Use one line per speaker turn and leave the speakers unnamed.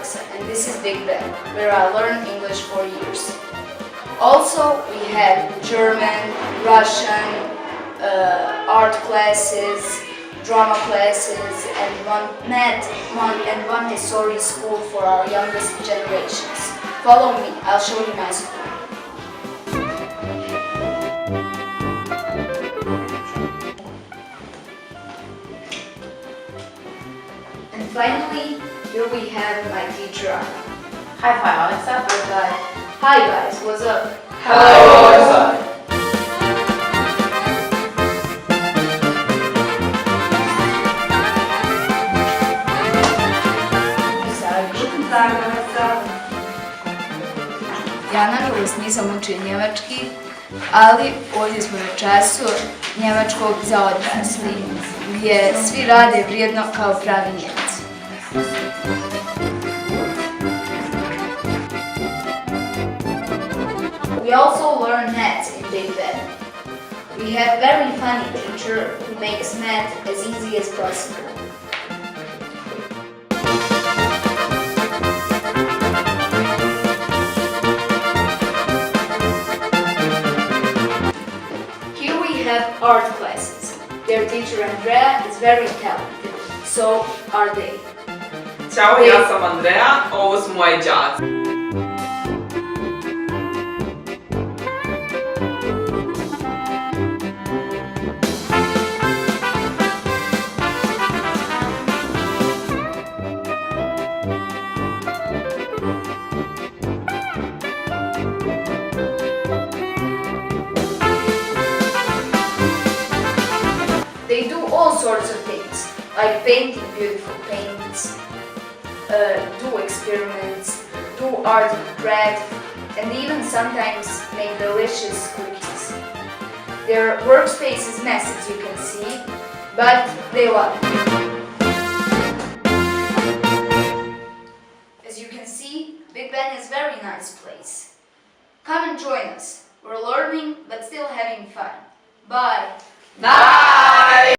Alexa, and this is Big Ben, where I learned English for years. Also, we have German, Russian, art classes, drama classes, and one math and one history school for our youngest generations. Follow me, I'll show you my school. And finally, here we have my teacher Anna.
High five, Alexa.
High five. Hi guys, what's up?
Hello,
Alexa.
Guten Tag, Alexa.
Ja nažalost nisam učio njemački, ali ovdje smo na času njemačkog za odrasli, gdje svi rade vrijedno kao pravi Njemci. We also learn math in Big Ben. We have very funny teacher who makes math as easy as possible. Here we have art classes. Their teacher Andrea is very talented. So are they.
Ćao, ja sam Andrea, ovo su moji đaci.
They do all sorts of things, like painting beautiful paints, do experiments, do art and craft, and even sometimes make delicious cookies. Their workspace is messy, as you can see, but they love it. As you can see, Big Ben is a very nice place. Come and join us. We're learning, but still having fun. Bye!
Bye!